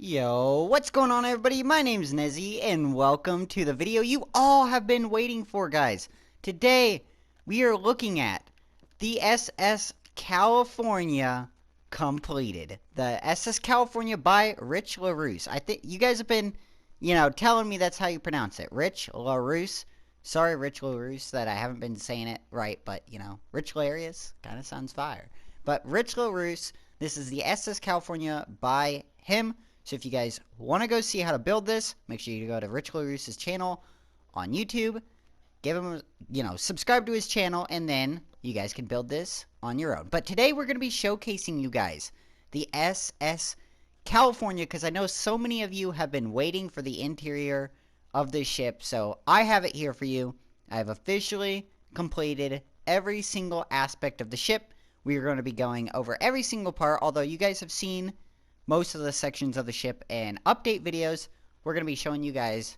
Yo, what's going on everybody? My name's Nezzy and welcome to the video you all have been waiting for, guys. Today, we are looking at the SS California completed. The SS California by Richlarrousse. I think you guys have been, telling me that's how you pronounce it. Richlarrousse. Sorry, Richlarrousse, that I haven't been saying it right, but, Richlarious kind of sounds fire. But Richlarrousse, this is the SS California by him. So if you guys want to go see how to build this, make sure you go to Richlarousse's channel on YouTube. Give him, subscribe to his channel, and then you guys can build this on your own. But today we're going to be showcasing you guys the SS California, because I know so many of you have been waiting for the interior of this ship. So I have it here for you. I have officially completed every single aspect of the ship. We are going to be going over every single part, although you guys have seen most of the sections of the ship and update videos. We're going to be showing you guys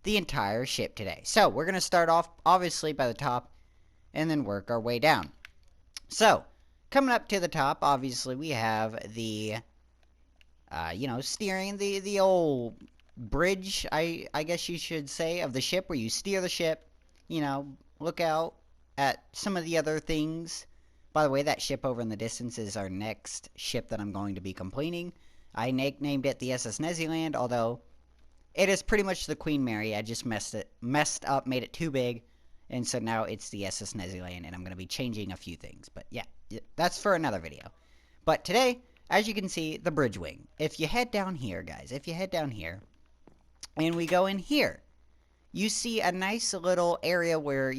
the entire ship today. So we're going to start off obviously by the top and then work our way down. So coming up to the top, obviously we have the steering, the old bridge, I guess you should say, of the ship, where you steer the ship, look out at some of the other things. By the way, that ship over in the distance is our next ship that I'm going to be completing. I named it the SS Nezzyland, although it is pretty much the Queen Mary. I just messed up, made it too big, and so now it's the SS Nezzyland, and I'm going to be changing a few things. But yeah, that's for another video. But today, as you can see, the bridge wing. If you head down here, guys, and we go in here, you see a nice little area where,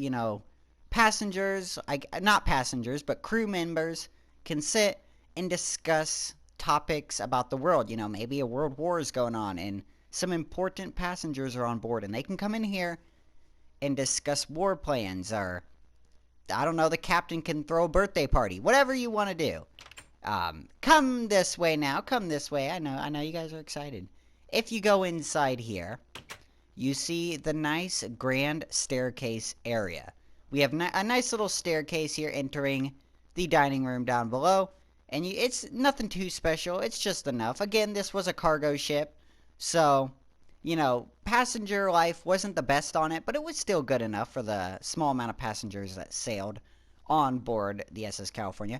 passengers, not passengers, but crew members can sit and discuss topics about the world. Maybe a world war is going on and some important passengers are on board, and they can come in here and discuss war plans, or I don't know, the captain can throw a birthday party, whatever you want to do. Come this way now, come this way. I know you guys are excited. If you go inside here, you see the nice grand staircase area. We have a nice little staircase here entering the dining room down below. And it's nothing too special. It's just enough. Again, this was a cargo ship. So, passenger life wasn't the best on it. But it was still good enough for the small amount of passengers that sailed on board the SS California.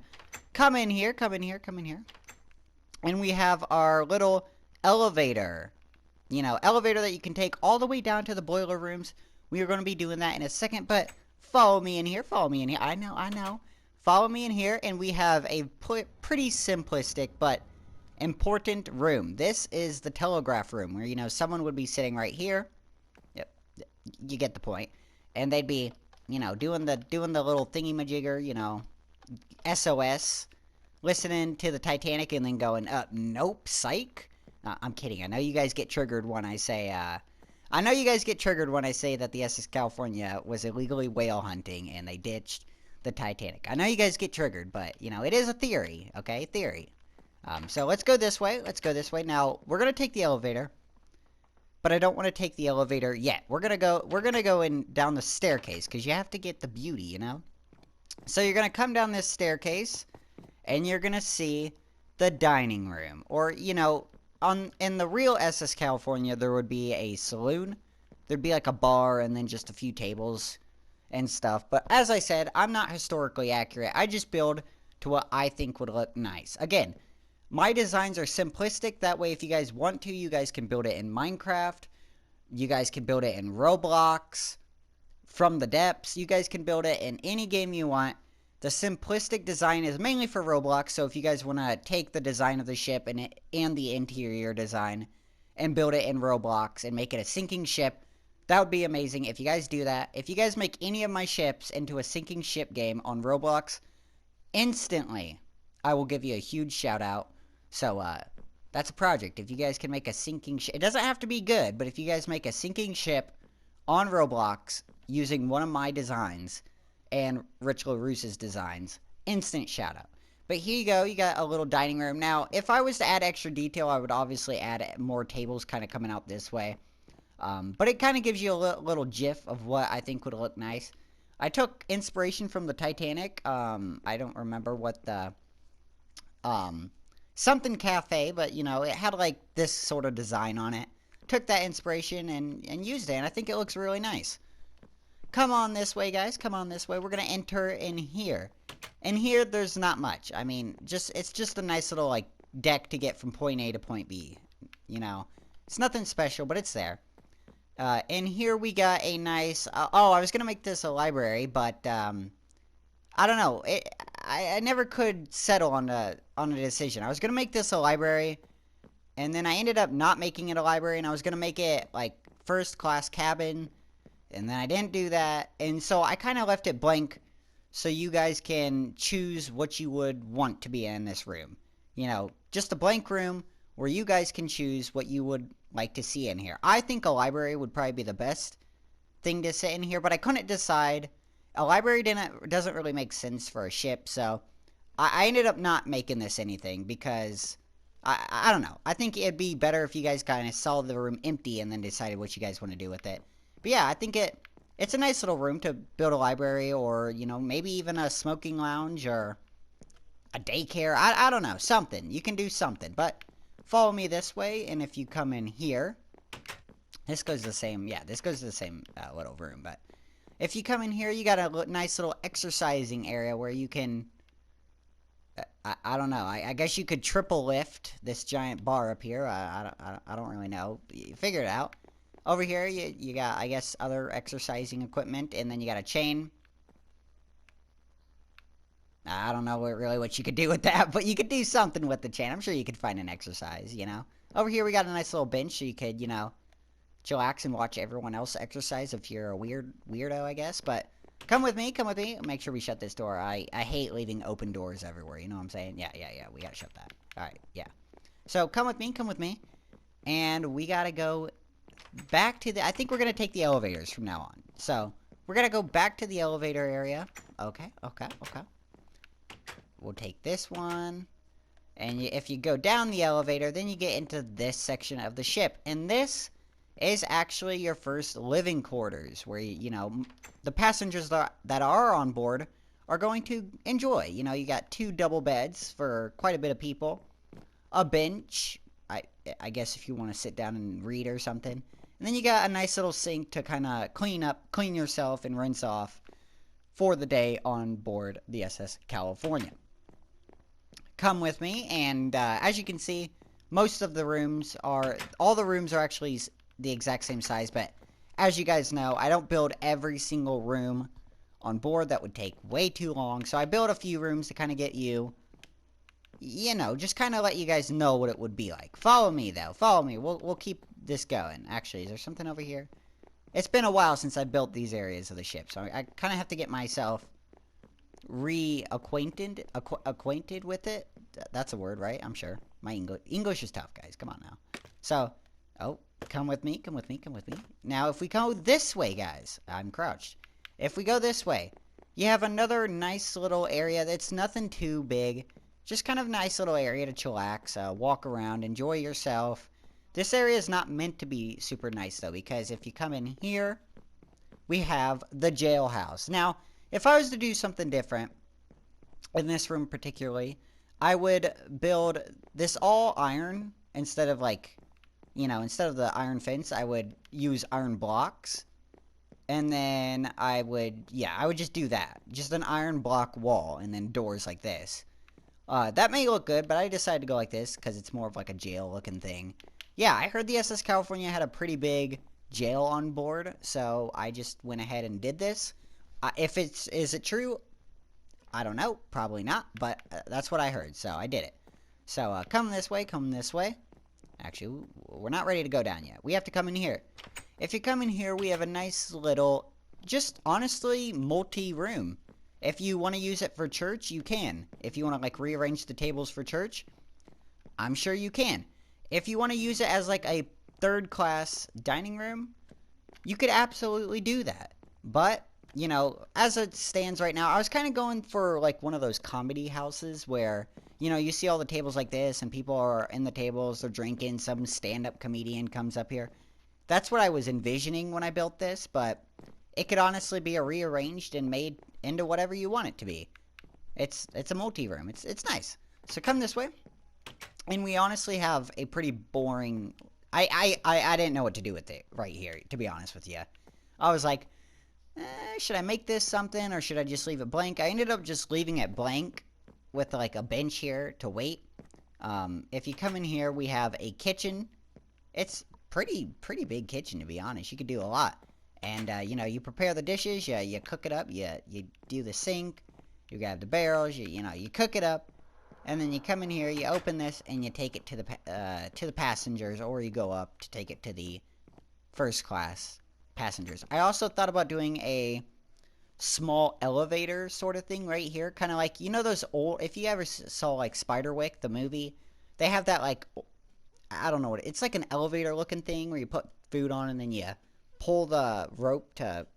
Come in here. And we have our little elevator. Elevator that you can take all the way down to the boiler rooms. We are going to be doing that in a second. But follow me in here. I know. Follow me in here, and we have a pretty simplistic but important room. This is the telegraph room, where, someone would be sitting right here. Yep, you get the point. And they'd be, doing the little thingy-majigger, SOS, listening to the Titanic and then going, nope, psych. I'm kidding. I know you guys get triggered when I say, that the SS California was illegally whale hunting and they ditched the Titanic. I know you guys get triggered, but, it is a theory, okay? Theory. So let's go this way. Now, we're going to take the elevator, but I don't want to take the elevator yet. We're going to go in down the staircase, because you have to get the beauty, So you're going to come down this staircase, and you're going to see the dining room. Or, in the real SS California, there would be a saloon. There'd be like a bar and then just a few tables and stuff. But as I said, I'm not historically accurate. I just build to what I think would look nice. Again, my designs are simplistic. That way, if you guys want to, you guys can build it in Minecraft. You guys can build it in Roblox. From the depths, you guys can build it in any game you want. The simplistic design is mainly for Roblox. So if you guys want to take the design of the ship and the interior design and build it in Roblox and make it a sinking ship, that would be amazing if you guys do that. If you guys make any of my ships into a sinking ship game on Roblox, instantly, I will give you a huge shout out. So, that's a project. If you guys can make a sinking ship, it doesn't have to be good, but if you guys make a sinking ship on Roblox using one of my designs and Richlarousse's designs, instant shout out. But here you go, you got a little dining room. Now, if I was to add extra detail, I would obviously add more tables kind of coming out this way. But it kind of gives you a little gif of what I think would look nice. I took inspiration from the Titanic. I don't remember what the something cafe, but you know, it had like this sort of design on it. Took that inspiration and used it, and I think it looks really nice. Come on this way, guys. Come on this way. We're gonna enter in here. And here, there's not much. I mean, it's just a nice little like deck to get from point A to point B. You know, it's nothing special, but it's there. And here we got a nice. Oh, I was gonna make this a library, but I don't know. I never could settle on a decision. I was gonna make this a library, and then I ended up not making it a library, and I was gonna make it like first class cabin, and then I didn't do that, and so I kind of left it blank, so you guys can choose what you would want to be in this room. You know, just a blank room where you guys can choose what you would like to see in here. I think a library would probably be the best thing to sit in here, but I couldn't decide. A library doesn't really make sense for a ship, so I ended up not making this anything because I don't know. I think it'd be better if you guys kind of saw the room empty and then decided what you guys want to do with it. But yeah, I think it's a nice little room to build a library, or you know, maybe even a smoking lounge or a daycare. I don't know, something. You can do something, but follow me this way, and if you come in here, this goes the same. Yeah, this goes to the same little room, but if you come in here, you got a nice little exercising area where you can. I don't know. I guess you could triple lift this giant bar up here. I don't really know. You figure it out. Over here, you got, I guess, other exercising equipment, and then you got a chain. I don't know really what you could do with that, but you could do something with the chain. I'm sure you could find an exercise, you know. Over here, we got a nice little bench, so you could, you know, chillax and watch everyone else exercise if you're a weirdo, I guess. But come with me, come with me. Make sure we shut this door. I hate leaving open doors everywhere, you know what I'm saying? Yeah, we gotta shut that. Alright, yeah. So come with me. And we gotta go back to the, I think we're gonna take the elevators from now on. So, we're gonna go back to the elevator area. Okay. We'll take this one. And if you go down the elevator, then you get into this section of the ship. And this is actually your first living quarters, where, you know, the passengers that are on board are going to enjoy. You know, you got 2 double beds for quite a bit of people. A bench, I guess if you want to sit down and read or something. And then you got a nice little sink to kind of clean yourself and rinse off for the day on board the SS California. Come with me, and as you can see, all the rooms are actually the exact same size, but as you guys know, I don't build every single room on board. That would take way too long, so I built a few rooms to kind of get you know, just kind of let you guys know what it would be like. Follow me, though. Follow me. We'll keep this going. Actually, is there something over here? It's been a while since I built these areas of the ship, so I kind of have to get myself acquainted with it. That's a word, right? I'm sure. My English is tough, guys. Come on now. So, oh, come with me. Now, if we go this way, guys, I'm crouched. If we go this way, you have another nice little area that's nothing too big. Just kind of nice little area to chillax, walk around, enjoy yourself. This area is not meant to be super nice, though, because if you come in here, we have the jailhouse. Now, if I was to do something different, in this room particularly, I would build this all iron instead of, like, you know, instead of the iron fence, I would use iron blocks. And then I would just do that. Just an iron block wall and then doors like this. That may look good, but I decided to go like this because it's more of like a jail-looking thing. Yeah, I heard the SS California had a pretty big jail on board, so I just went ahead and did this. Is it true? I don't know. Probably not, but that's what I heard, so I did it. So, come this way. Actually, we're not ready to go down yet. We have to come in here. If you come in here, we have a nice little, just honestly, multi-room. If you want to use it for church, you can. If you want to, like, rearrange the tables for church, I'm sure you can. If you want to use it as, like, a third-class dining room, you could absolutely do that. But, you know, as it stands right now, I was kind of going for, like, one of those comedy houses where, you know, you see all the tables like this, and people are in the tables, they're drinking, some stand-up comedian comes up here. That's what I was envisioning when I built this, but it could honestly be rearranged and made into whatever you want it to be. It's a multi-room. It's nice. So come this way. And we honestly have a pretty boring. I didn't know what to do with it right here, to be honest with you. I was like, should I make this something or should I just leave it blank? I ended up just leaving it blank with like a bench here to wait. If you come in here, we have a kitchen. It's pretty big kitchen, to be honest. You could do a lot. And you know, you prepare the dishes, you cook it up, you do the sink, you grab the barrels, you know, you cook it up, and then you come in here, you open this, and you take it to the passengers, or you go up to take it to the first class passengers. I also thought about doing a small elevator sort of thing right here, kind of like, you know, those old, if you ever saw like Spiderwick the movie, they have that like, I don't know what it's like, an elevator looking thing where you put food on and then you pull the rope to,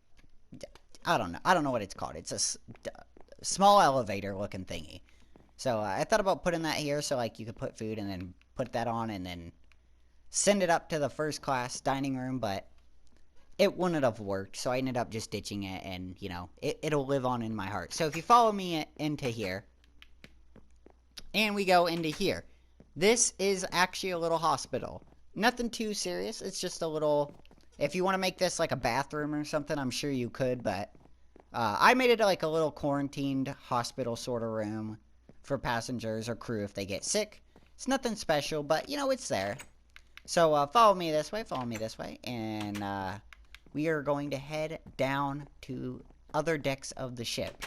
I don't know what it's called. It's a small elevator looking thingy. So I thought about putting that here so like you could put food and then put that on and then send it up to the first class dining room, but it wouldn't have worked, so I ended up just ditching it, and you know, it'll live on in my heart. So if you follow me into here, and we go into here, this is actually a little hospital. Nothing too serious, it's just a little, if you want to make this like a bathroom or something, I'm sure you could, but I made it like a little quarantined hospital sort of room for passengers or crew if they get sick. It's nothing special, but you know, it's there. So follow me this way, and we are going to head down to other decks of the ship.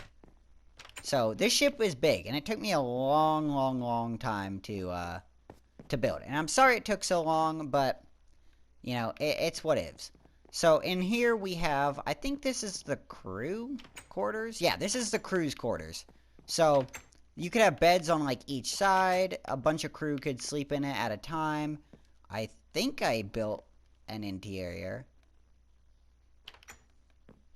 So this ship is big, and it took me a long time to build. And I'm sorry it took so long, but you know, it's what is. So in here we have, I think this is the crew quarters. Yeah, this is the crew's quarters. So you could have beds on like each side. A bunch of crew could sleep in it at a time. I think I built an interior.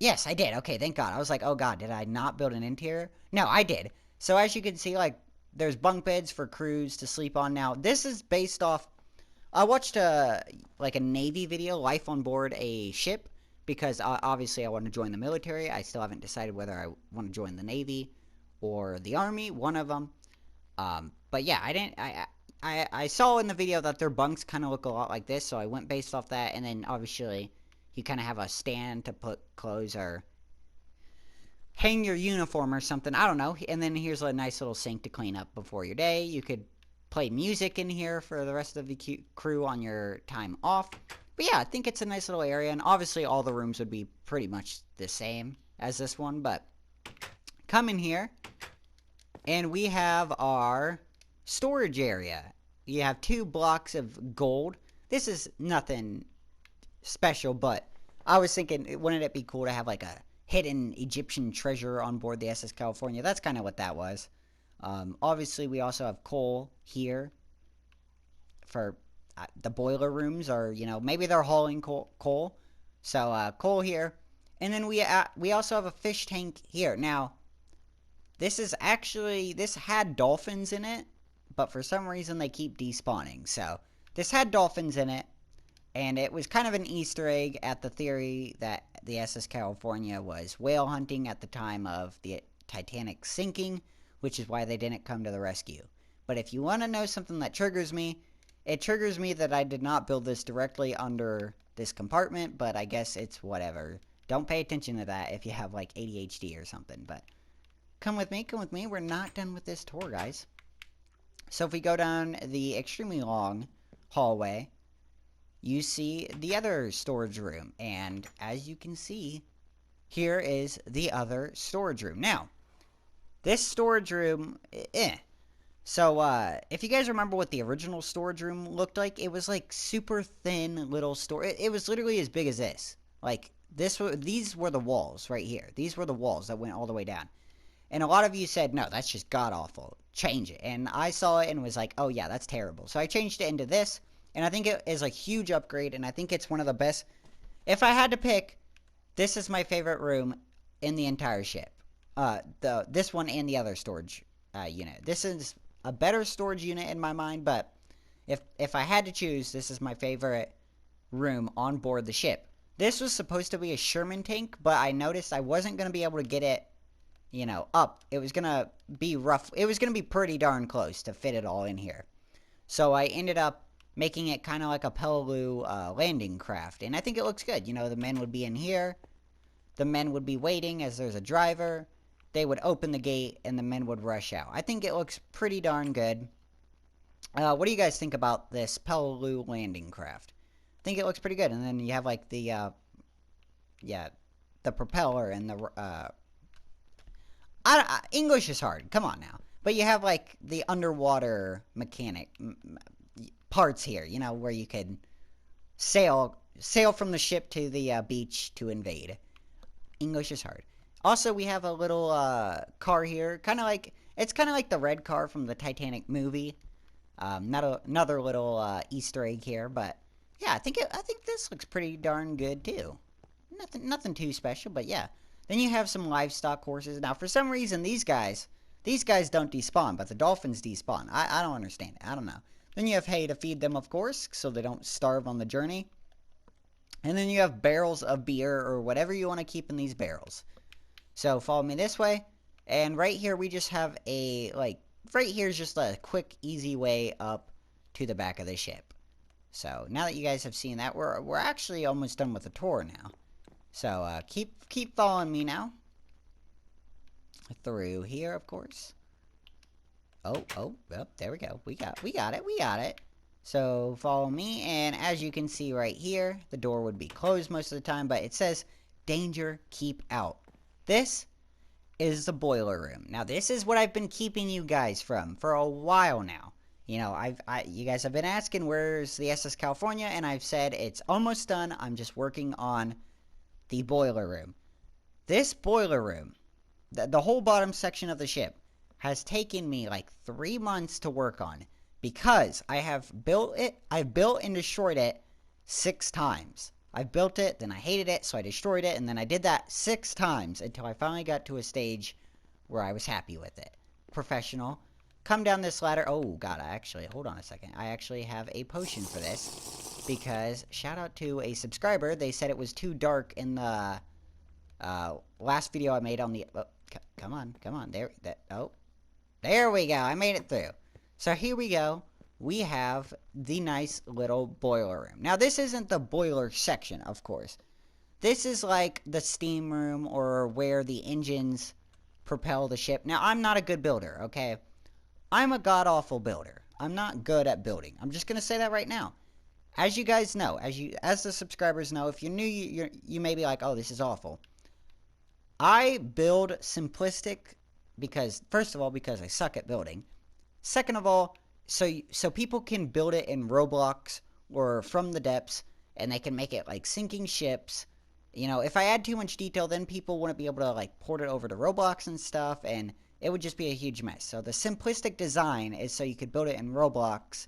Yes, I did. Okay, thank God. I was like, oh God, did I not build an interior? No, I did. So as you can see, like, there's bunk beds for crews to sleep on. Now, this is based off, I watched like a Navy video, Life on Board a Ship, because obviously I want to join the military. I still haven't decided whether I want to join the Navy or the Army, one of them. But yeah, I saw in the video that their bunks kind of look a lot like this, so I went based off that, and then obviously you kind of have a stand to put clothes or hang your uniform or something. I don't know. And then here's a nice little sink to clean up before your day. You could play music in here for the rest of the crew on your time off. But yeah, I think it's a nice little area, and obviously all the rooms would be pretty much the same as this one, but come in here, and we have our storage area. You have 2 blocks of gold. This is nothing special, but I was thinking, wouldn't it be cool to have like a hidden Egyptian treasure on board the SS California? That's kind of what that was. Obviously, we also have coal here for the boiler rooms, or you know, maybe they're hauling coal. So coal here, and then we also have a fish tank here. Now, this had dolphins in it, but for some reason they keep despawning. So this had dolphins in it. And it was kind of an Easter egg at the theory that the SS California was whale hunting at the time of the Titanic sinking, which is why they didn't come to the rescue. But if you want to know something that triggers me, it triggers me that I did not build this directly under this compartment, but I guess it's whatever. Don't pay attention to that if you have like ADHD or something, but come with me, we're not done with this tour, guys. So if we go down the extremely long hallway, you see the other storage room, and as you can see, here is the other storage room. Now, this storage room, So, if you guys remember what the original storage room looked like, it was like super thin little it was literally as big as this. Like, these were the walls right here. These were the walls that went all the way down. And a lot of you said, no, that's just god-awful. Change it. And I saw it and was like, oh yeah, that's terrible. So I changed it into this. And I think it is a huge upgrade, and I think it's one of the best. If I had to pick, this is my favorite room in the entire ship. This one and the other storage unit. This is a better storage unit in my mind, but if I had to choose, this is my favorite room on board the ship. This was supposed to be a Sherman tank, but I noticed I wasn't going to be able to get it, up. It was going to be rough. It was going to be pretty darn close to fit it all in here. So I ended up making it kind of like a Peleliu landing craft. And I think it looks good. You know, the men would be in here. The men would be waiting as there's a driver. They would open the gate and the men would rush out. I think it looks pretty darn good. What do you guys think about this Peleliu landing craft? I think it looks pretty good. And then you have like the, yeah, the propeller and the, English is hard. Come on now. But you have like the underwater mechanic parts here, you know, where you could sail from the ship to the beach to invade. English is hard. Also, we have a little car here, it's kind of like the red car from the Titanic movie. Another little Easter egg here, but yeah, I think this looks pretty darn good too. Nothing too special, but yeah. Then you have some livestock horses. Now, for some reason, these guys don't despawn, but the dolphins despawn. I don't understand it. I don't know. Then you have hay to feed them, of course, so they don't starve on the journey. And then you have barrels of beer or whatever you want to keep in these barrels. So follow me this way. And right here we just have right here is just a quick, easy way up to the back of the ship. So now that you guys have seen that, we're actually almost done with the tour now. So keep following me now. Through here, of course. Oh, there we go. We got it. So follow me, and as you can see right here, the door would be closed most of the time, but it says, danger, keep out. This is the boiler room. Now, this is what I've been keeping you guys from for a while now. You know, you guys have been asking, where's the SS California, and I've said it's almost done. I'm just working on the boiler room. This boiler room, the whole bottom section of the ship, has taken me like 3 months to work on. Because I've built and destroyed it 6 times. I built it, then I hated it, so I destroyed it, and then I did that 6 times until I finally got to a stage where I was happy with it. Professional. Come down this ladder. Oh, God, hold on a second. I actually have a potion for this. Because, shout out to a subscriber, they said it was too dark in the last video I made on the... Oh, come on. There we go. I made it through. So here we go. We have the nice little boiler room. Now, this isn't the boiler section, of course. This is like the steam room or where the engines propel the ship. Now, I'm not a good builder, okay? I'm a god-awful builder. I'm not good at building. I'm just going to say that right now. As you guys know, as the subscribers know, if you're new, you may be like, oh, this is awful. I build simplistic because, first of all, because I suck at building. Second of all, so people can build it in Roblox or from the depths, and they can make it like sinking ships. You know, if I add too much detail, then people wouldn't be able to like port it over to Roblox and stuff, and it would just be a huge mess. So the simplistic design is so you could build it in Roblox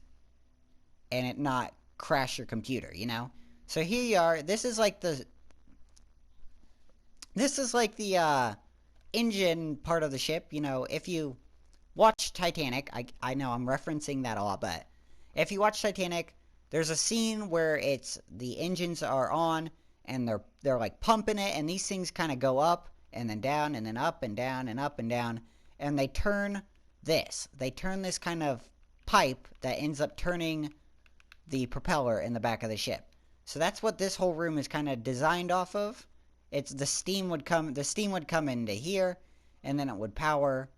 and it not crash your computer, you know? So here you are. This is like the engine part of the ship. You know, if you watch Titanic, I know I'm referencing that a lot, but if you watch Titanic, there's a scene where the engines are on and they're like pumping it, and these things kind of go up and then down and then up and down and up and down, and they turn this kind of pipe that ends up turning the propeller in the back of the ship. So that's what this whole room is kind of designed off of. The steam would come into here, and then it would power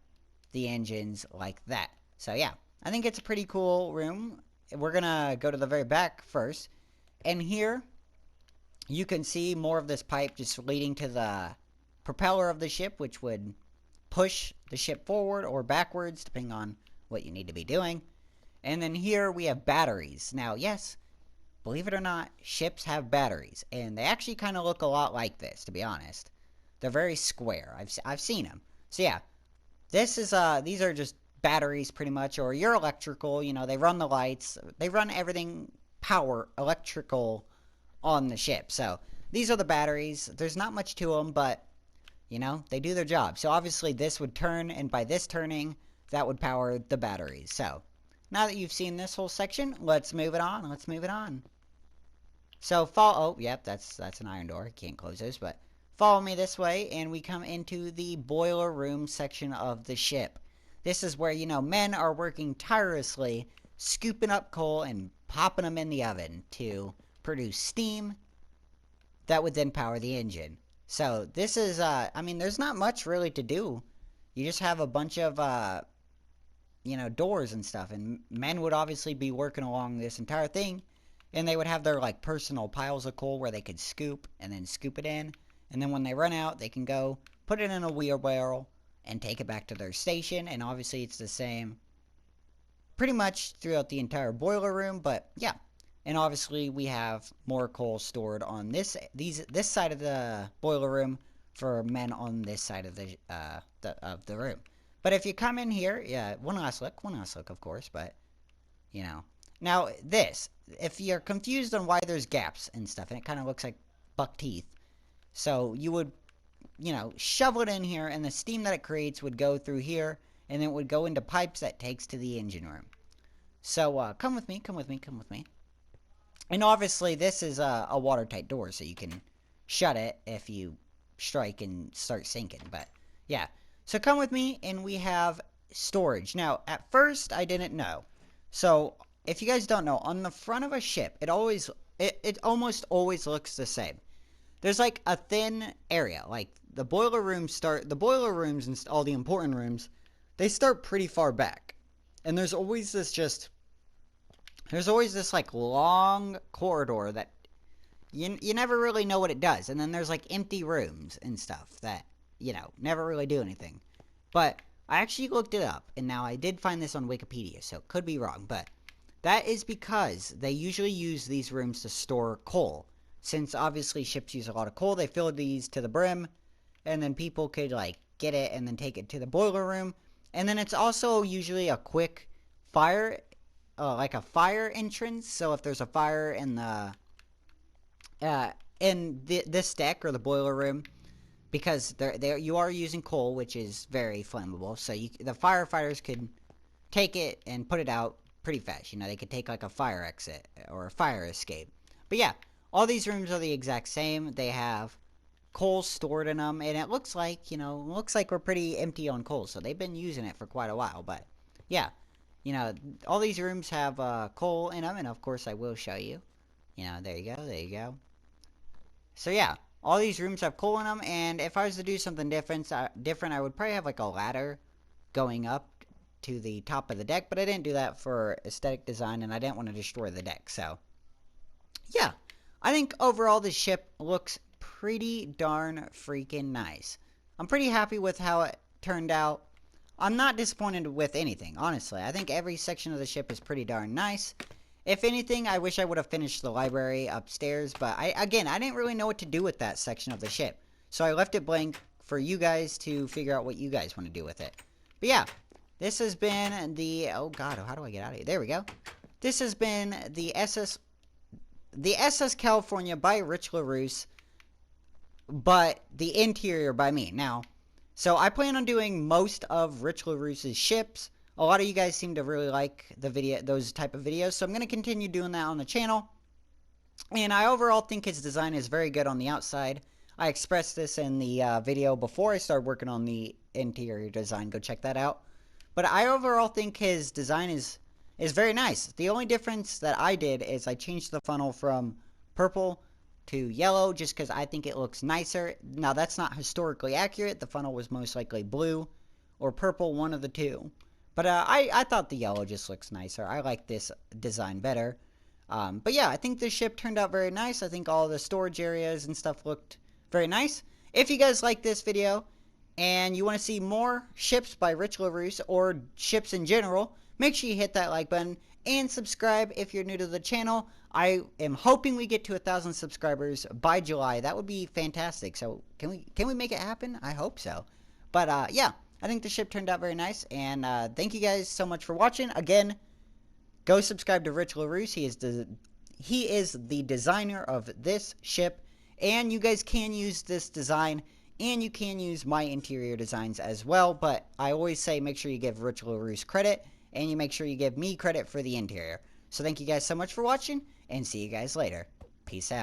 the engines like that. So yeah, I think it's a pretty cool room. We're gonna go to the very back first, and here you can see more of this pipe just leading to the propeller of the ship, which would push the ship forward or backwards depending on what you need to be doing. And then here we have batteries. Now, yes, believe it or not, ships have batteries, and they actually kind of look a lot like this, to be honest. They're very square. I've seen them. So yeah, these are just batteries pretty much, or your electrical, you know, they run the lights, they run everything electrical on the ship. So these are the batteries. There's not much to them, but you know, they do their job. So obviously this would turn, and by this turning, that would power the batteries. So now that you've seen this whole section, let's move it on. So oh, yep, that's an iron door. Can't close those, but follow me this way, and we come into the boiler room section of the ship. This is where, you know, men are working tirelessly scooping up coal and popping them in the oven to produce steam that would then power the engine. So this is, I mean, there's not much really to do. You just have a bunch of, doors and stuff, and men would obviously be working along this entire thing, and they would have their, like, personal piles of coal where they could scoop, and then scoop it in, and then when they run out, they can go put it in a wheelbarrow and take it back to their station, and obviously it's the same pretty much throughout the entire boiler room, but yeah. And obviously we have more coal stored on this side of the boiler room for men on this side of the room. But if you come in here, yeah, one last look, of course, but now this, if you're confused on why there's gaps and stuff, and it kind of looks like buck teeth, so you would, shovel it in here, and the steam that it creates would go through here, and then it would go into pipes that takes to the engine room. So come with me. And obviously this is a watertight door, so you can shut it if you strike and start sinking. But yeah, so come with me, and we have storage. Now, at first I didn't know. So if you guys don't know, on the front of a ship, it almost always looks the same. There's like a thin area, like the boiler rooms and all the important rooms, they start pretty far back. And there's always this like long corridor that you never really know what it does. And then there's like empty rooms and stuff that, never really do anything. But I actually looked it up, and now I did find this on Wikipedia, so it could be wrong, but that is because they usually use these rooms to store coal. Since obviously ships use a lot of coal, they fill these to the brim, and then people could like get it and then take it to the boiler room. And then it's also usually a quick fire, like a fire entrance. So if there's a fire in this deck or the boiler room, because you are using coal, which is very flammable, so the firefighters could take it and put it out pretty fast. They could take like a fire exit or a fire escape. But yeah, all these rooms are the exact same. They have coal stored in them, and it looks like, we're pretty empty on coal, so they've been using it for quite a while. But yeah, all these rooms have coal in them, and of course I will show you. There you go. So yeah, all these rooms have coal in them, and if I was to do something different, I would probably have like a ladder going up to the top of the deck, but I didn't do that for aesthetic design, and I didn't want to destroy the deck. So yeah, I think overall the ship looks pretty darn freaking nice. I'm pretty happy with how it turned out. I'm not disappointed with anything, honestly. I think every section of the ship is pretty darn nice. If anything, I wish I would have finished the library upstairs, but I didn't really know what to do with that section of the ship. So I left it blank for you guys to figure out what you guys want to do with it. But yeah, this has been the, oh god, how do I get out of here? There we go. This has been the SS California by Richlarrousse, but the interior by me. Now, so I plan on doing most of Richlarousse's ships. A lot of you guys seem to really like those type of videos, so I'm going to continue doing that on the channel. And I overall think his design is very good on the outside. I expressed this in the video before I started working on the interior design. Go check that out. But I overall think his design is very nice. The only difference that I did is I changed the funnel from purple to yellow just because I think it looks nicer. Now, that's not historically accurate. The funnel was most likely blue or purple, one of the two. But I thought the yellow just looks nicer. I like this design better. But yeah, I think this ship turned out very nice. I think all the storage areas and stuff looked very nice. If you guys like this video and you want to see more ships by Richlarrousse or ships in general, make sure you hit that like button and subscribe if you're new to the channel. I am hoping we get to 1,000 subscribers by July. That would be fantastic. So can we make it happen? I hope so. But yeah, I think the ship turned out very nice. And thank you guys so much for watching. Again, go subscribe to Richlarrousse. He is the designer of this ship. And you guys can use this design, and you can use my interior designs as well. But I always say make sure you give Richlarrousse credit, and you make sure you give me credit for the interior. So thank you guys so much for watching, and see you guys later. Peace out.